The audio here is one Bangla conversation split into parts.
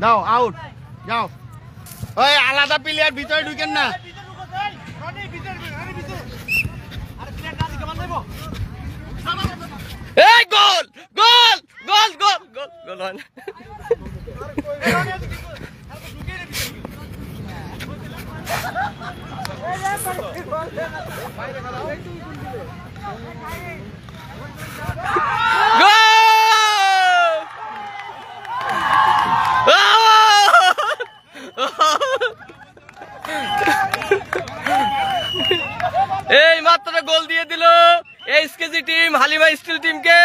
দাও আউট যাও ওই আলাদা প্লেয়ার ভিতরে ঢুকেন না এই গোল গোল গোল গোল গোল গোল হয় না এই মাত্র গোল দিয়ে দিল এসকেজি টিম হালিমা স্টিল টিমকে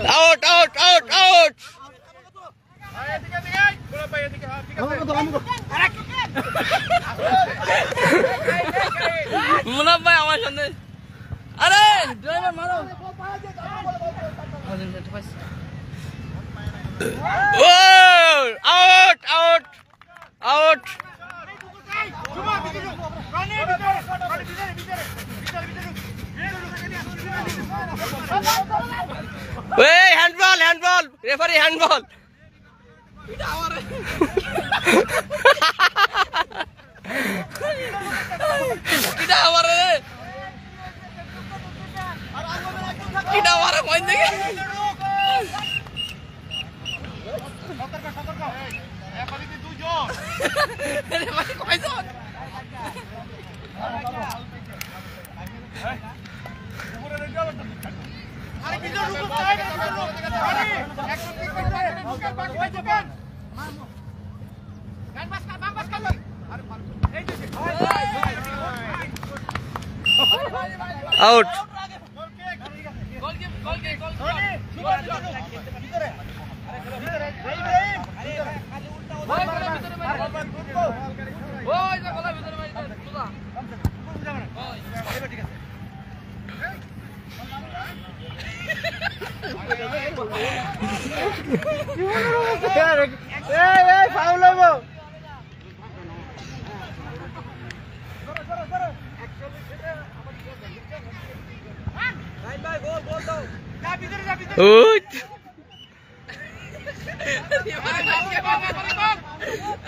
out out out out out Munaf ভাই আমার সামনে আরে ড্রাইভার মারো আউট আউট আউট এই হ্যান্ডবল হ্যান্ডবল রেফারি হ্যান্ডবল কিটা আমারে কিটা আমারে কই দেখে সতর্ক সতর্ক রেফারি কি দুইজন রেফারি কয়জন উপরে রেখে আরে বিজয় রুকো সাইড আরে একটু ঠিক করে মুখে পাক হয়ে যাবেন গান পাস কর বাম পাস কর আরে এই যে আউট গোল কি গোল কি গোল ভিতরে ভিতরে ইব্রাহিম আরে খালি উল্টা ওই ভিতরে মার ওই যা গোলা ভিতরে মার তুলা ওই ঠিক আছে এই ফাউল হইবো ভাই গোল গোল দাও যা ভিতরে যা ভিতরে ওই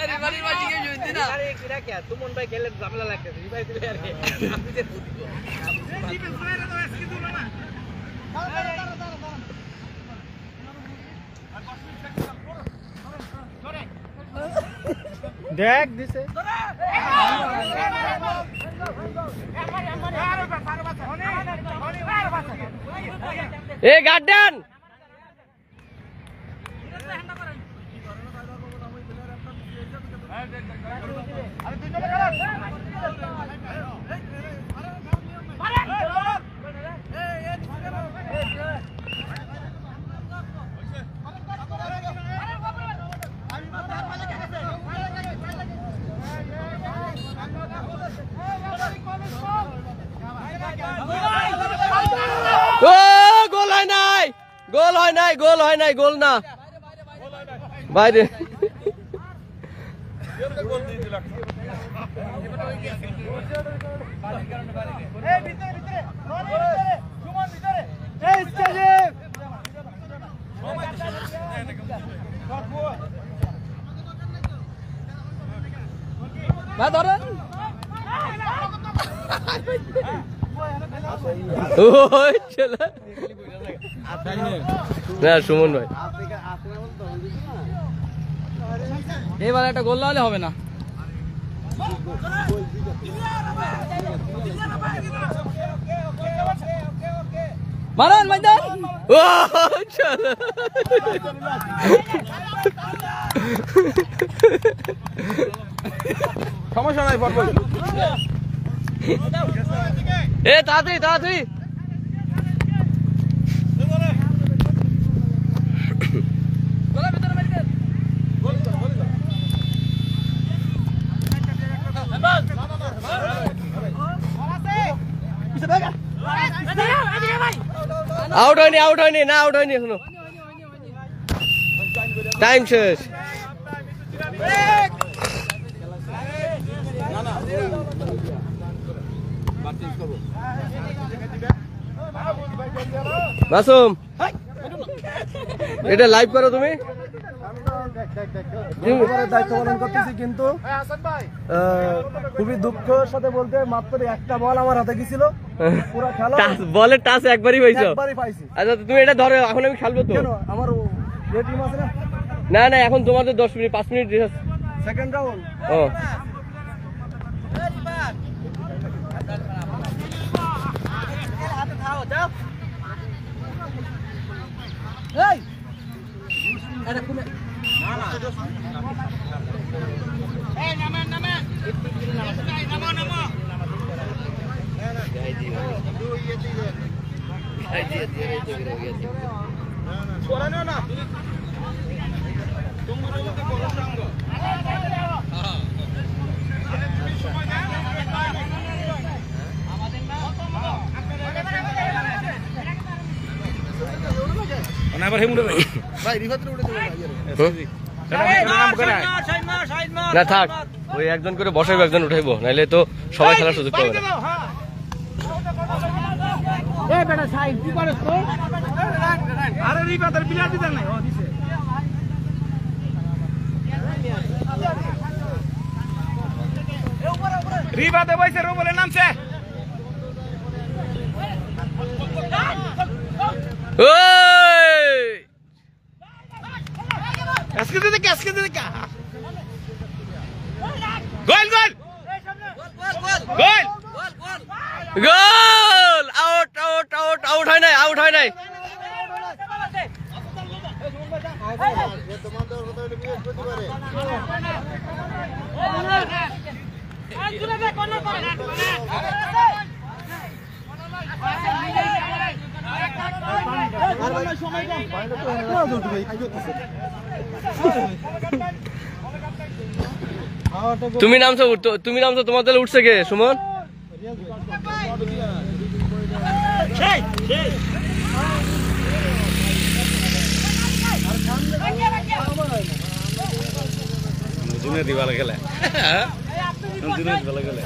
আরে বাড়ি বাড়ি কে জুইতি না আরে কিরা কি তুমন ভাই খেলে ঝামেলা লাগতেছে ভাই দিলে আরে আপনি যে বুঝিও এই ডিফেন্স মেরে দাও এসকি দিল না দেখ দিছে এ গার্ডেন গোল হয় নাই গোল হয় নাই গোল হয় নাই গোল না বাইরে ধরেন না সুমন ভাই এবার একটা গোল হলে হবে না মারান মাইদান ও চলো সমস্যা নাই বল এ তাড়াতাড়ি তাড়াতাড়ি আউট হয়নি না আউট হয়নি এখনো টাইম শেষ মাসুম এটা লাইভ করো তুমি দায়িত্ব পালন করতেছি কিন্তু খুবই দুঃখের সাথে বলতে মাত্র একটা বল আমার হাতে গেছিল পুরো খেলা বলের টাচ একবারই পাইছো একবারই পাইছি আচ্ছা তুমি এটা ধরো এখন আমি খেলবো তো কেন আমার যে টিম আছে না না না এখন তোমাদের 10 মিনিট 5 মিনিট সেকেন্ড রাউন্ড ও এই এটা কোন না না এই নামে নামো গাই দিও ছড়ানো না তুমি বলতে করো সঙ্গ না আবার হেমুড়ে ভাই রিভাতে উঠে না থাক ওই একজন করে বসাইবো একজন উঠাইবো নাইলে তো সবাই খেলার সুযোগ পাবে না এই বেটা সাইড কি করছ তো আরে রিভাতের প্লেয়ার দিতে নাই ও দিছে রিভাতে বইছে রো বলে নামছে ওই আজকে দিতে কা গোল গোল গোল গোল আউট হয় নাই তুমি নামছো তোমার দলে উঠছে কে সুমন দিবালে গেলে গেলে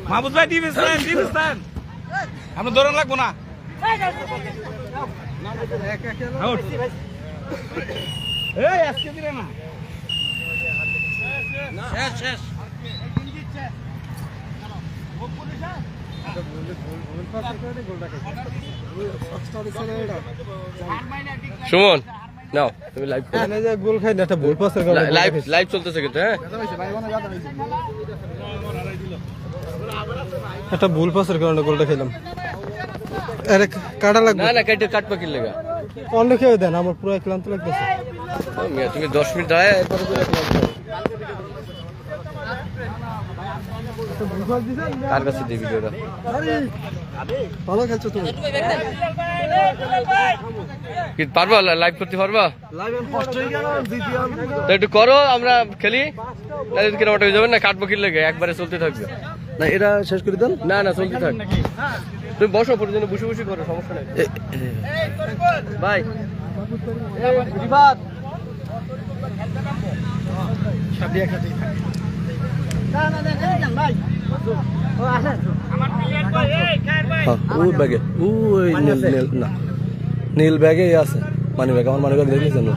মাহবুব ভাই টিভি স্ট্যান্ড আমরা দৌড়ান লাগবো না এই আজকে দিলে না শেষ সুমন নাও তুমি লাইভ গোল খাই না একটা ভুল পাস লাইভ চলতেছে কিন্তু হ্যাঁ একটা ভুল পাসের কারণে গোলটা খেলাম আরে কাটা লাগবে না কাটবা কি লাগা অন্য খেয়ে দেন আমার পুরো ক্লান্ত লাগতেছে তুমি 10 মিনিট দাঁড়ায় এরপরে কার কাছে দিবি ভিডিওটা ভালো খেলছো তুমি কি পারবা লাইভ করতে পারবা লাইভ ফার্স্ট হয়ে গেল জিতিয়াম তো একটু করো আমরা খেলি তাহলে কি ওটা হয়ে যাবে না কাটবো কি লাগে একবারে চলতে থাকবে না এটা শেষ করে দেন না চলতে থাক তুমি বসো প্রতিদিন বসে করো সমস্যা নাই ভাই রিবাত সাদিয়া খাতি ওই ব্যাগে ওই নীল ব্যাগে আছে মানি ব্যাগ আমার মানি ব্যাগ দেখলি জানো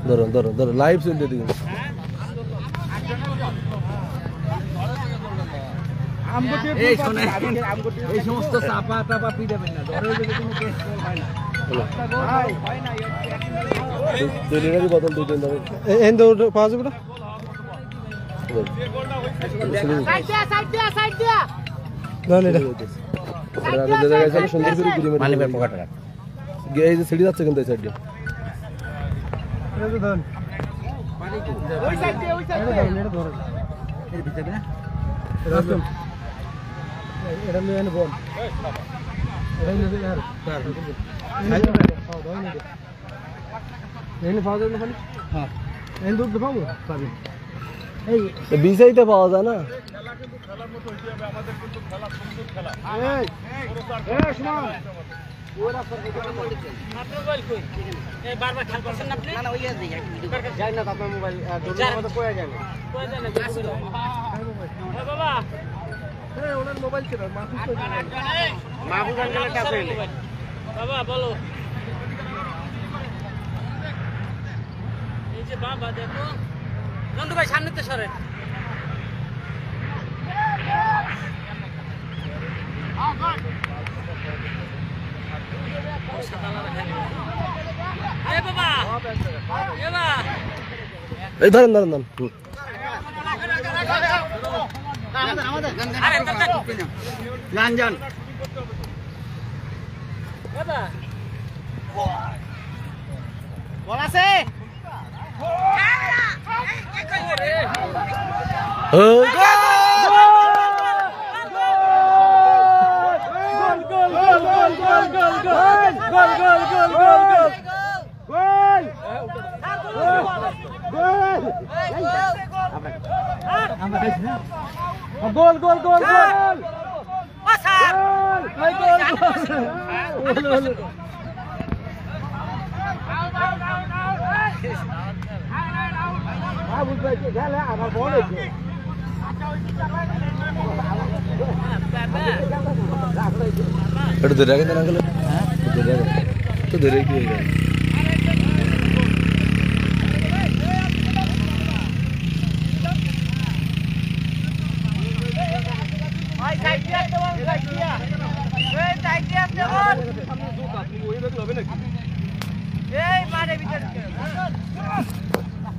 ধরুন ধরুন ধরুন লাইভ চলতে দিন এই সমস্ত চাপা টাপা পিটাবেন না, ধরে যদি কোনো কেস হয় না। দুই বোতল দুই দিন দেবে পাওয়া যাবে না সুন্দর করে এই যে সিঁড়ি যাচ্ছে কিন্তু এই সাইড দিয়ে বিষয়টা পাওয়া যায় না বাবা বলো এই যে বাবা দেখো নন্দু ভাই সামনেতে সরে এই ধরেন ধরেন ধরেন গান বল আছে গোল গোল গোল গোল একটু ধরে রাখেন আঙ্কেল একটু ধরে কি হয়ে যায়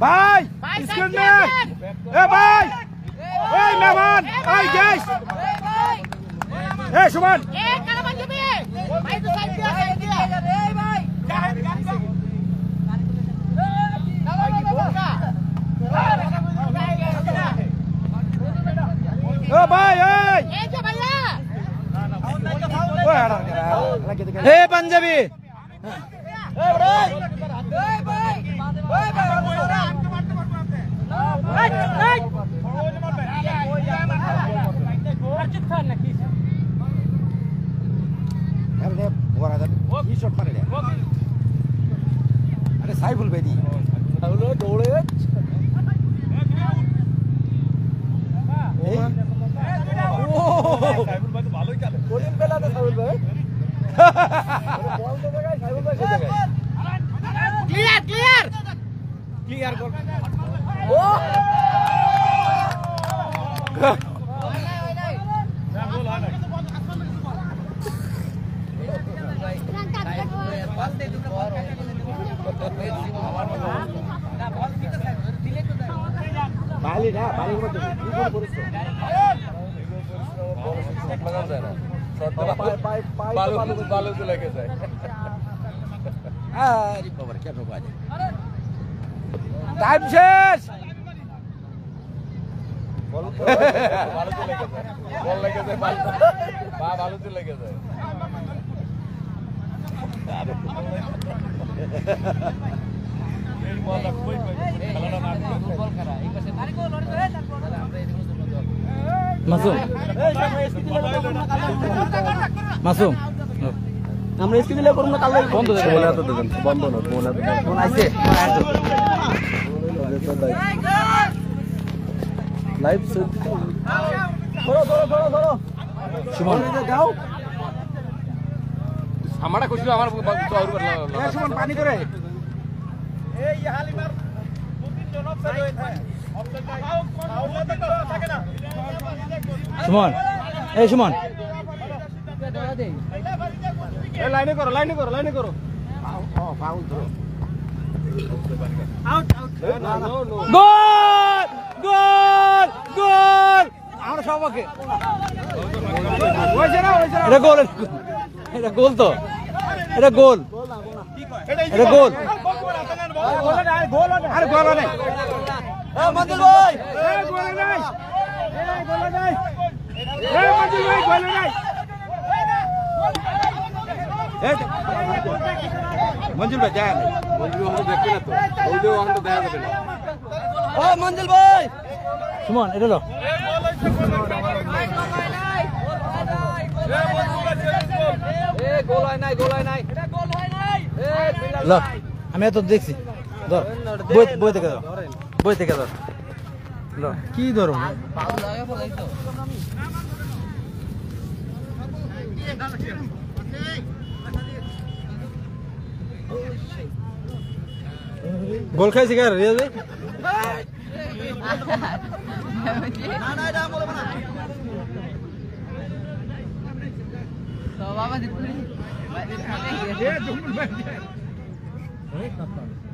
ভাই ভাই ওই মেহমান ওই গেস্ট এই সুমন ও ভাই এই পাঞ্জাবি আরে সাইফুল বেদি দৌড়ে ভালোই খেলে ক্লিয়ার ক্লিয়ার ক্লিয়ার গোল বালি না বালির মধ্যে বালু লেগে যায় টাইম শেষ বালুতে লেগে যায় মাসুম মাসুম আমরা স্কিল দিলে করব না কাল বন্ধ দেবে ফোন এত দেবেন বন্ধ না ফোন এত ফোন আইছে লাইভ সেট ধরো সুমন যাও আমারটা কইছিল আমার চাউর করলা সুমন পানি ধরে এই হালিমার দুদিন জন অফসাইড হয়ে থাকে অফসাইড থাকে না সুমন এই সুমন এই লাইনে করো ফাউল ধরো আউট গোল আমরা সবাইকে এটা গোল এটা গোল তো এটা গোল এটা গোল আরে গোল নাই মঞ্জুল ভাই গোল নাই মঞ্জুল ভাই গোল নাই মঞ্জুল ভাই যায় না মঞ্জুর হলো দেখতে না তো ওইটাও আমরা দেখা যাবে না ও মঞ্জুল ভাই সুমন এটা লো আমি এত দেখছি ধর বই থেকে ধর বই থেকে ধর কি ধরো গোল খাইছি কার রিয়াজ ভাই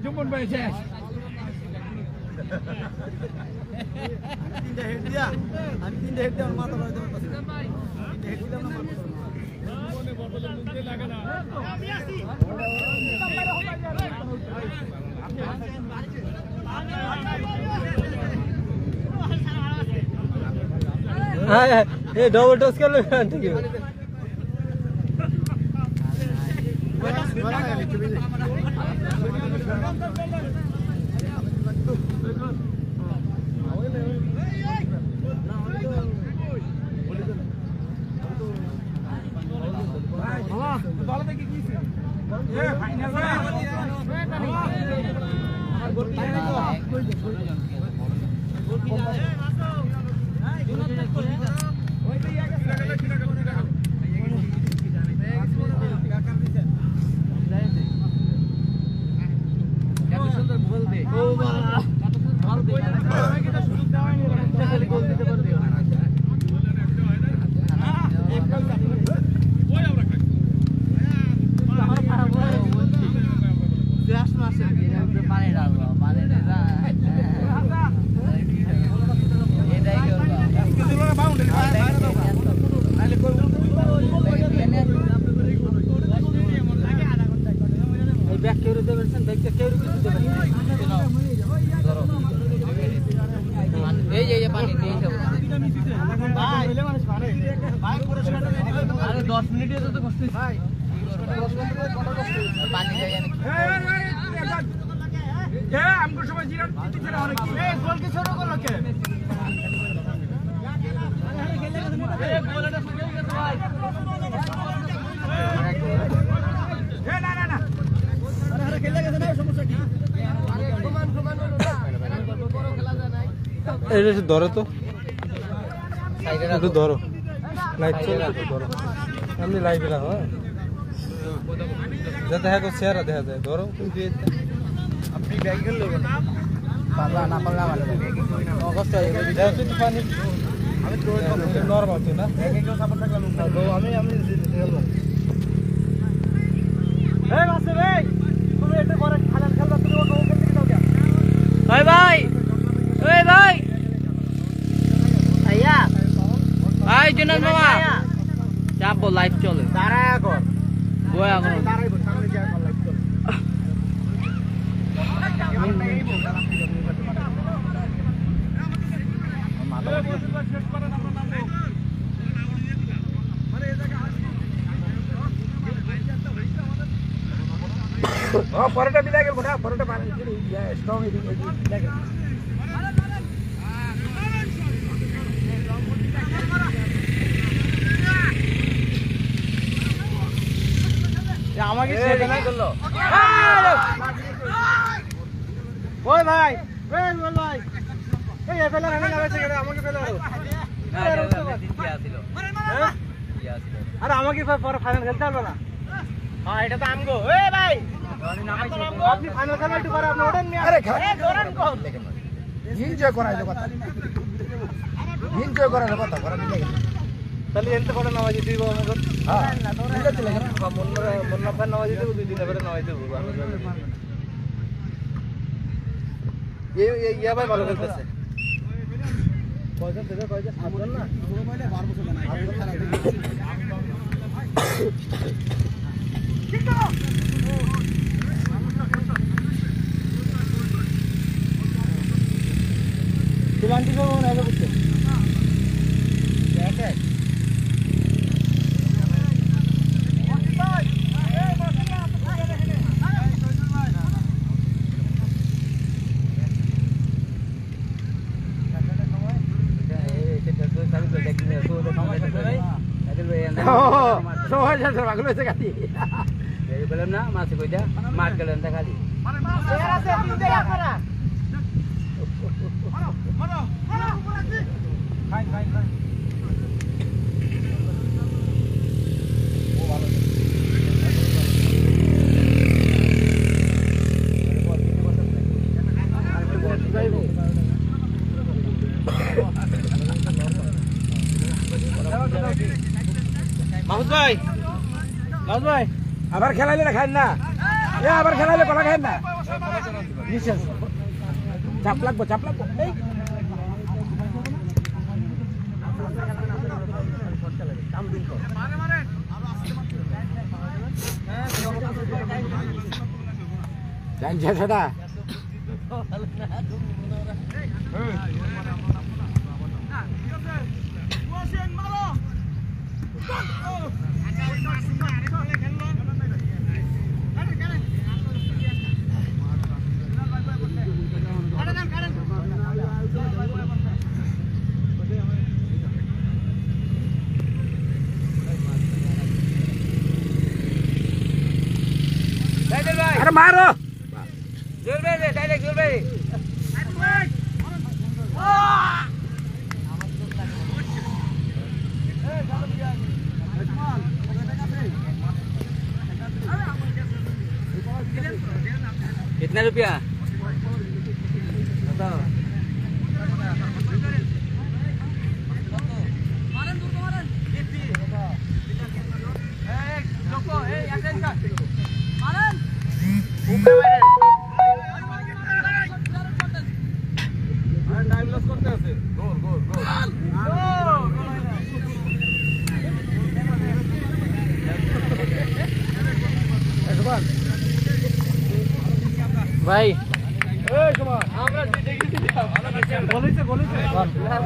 জুম্মন ভাই শেষ আমি তিনটা হেড দিয়ে আমার মাথা ধরে দেবো তিনটা হেড দিলাম না মনে বদলের মুখে লাগে না আমি আসি হ্যাঁ এই ডবল টস করলে ঠিক আছে ভালো থেকে কি এ ফাইনাল না আমার গোল কি না আরে 10 মিনিটে তো কষ্ট ভাই পানি যায় নাকি এ আমগো সময় জিরান দিতে অনেক এ গোল কি ছোট করলো কে এ গোলটা শুকিয়ে গেছে ভাই এ না আরে খেলে গেছে না সমস্যা কি আরে সমান বড় খেলা যায় না এটা ধরো তো একটু ধরো লাইভ চলছে তো ধরো আমি লাইভে রাখো যাতে হ্যাঁ চেহারা দেখা যায় ধরো আপনি ব্যাগ গেল পাগলা না পাগলা মানে অগস্ট হয়ে গেছে যাও তো পানি আমি তো নরমাল তো না ব্যাগে কেউ সাপোর্ট থাকলাম আমি খেলবো এই মাসে রে তুমি এটা করে খেলবা তুমি ও ওকে থেকে দাও ভাই ভাই ওই ভাই আইয়া ভাই জনাব মামা চাপো লাইভ চলে দাঁড়া কর বয়া করো দাঁড়াইবো সামনে যা কর লাইভ চলে পরোটা দিলে গেল মোটা পরোটা পানি স্ট্রং দিলে গেল আমাকে ওই ভাই ভাই এই এফএলআর হানি লাগাইছে কেন আমাকে ফেলে আরে আমাকে পরে ফাইনাল খেলতে হবে না হ্যাঁ এটা তো আমগো এই ভাই আপনি ফাইনাল খেলা একটু করে আপনি ওঠেন আরে ধরেন কোন এনজয় করাইলো কথা এনজয় করাইলো কথা করা দিলে তাহলে এনতে পড়ে নামাজি দিব আমাকে হ্যাঁ ঠিক আছে লাগে মুন্না ভাই নামাজি দিব দুই দিন পরে নামাজি দিব ইয়া ভাই ভালো খেলতেছে কয়জন থেকে কয়জন সাতজন না পুরো মাইলে 12 বছর না 8 বছর খেলা ঠিক তো তুলান্তি সব মনে হবে বুঝতে দেখে belum nak masuk aja mat kalian tak kali Mahmud ভাই আবার খেলাইলে না খান না এ আবার খেলাইলে কলা খান না নিশ্চয় চাপ লাগবো এই জানছে সেটা अरे मारो जोर बे डायरेक्ट जोर बे कितना रुपया बताओ ভাই আমরা বলেছে হ্যাঁ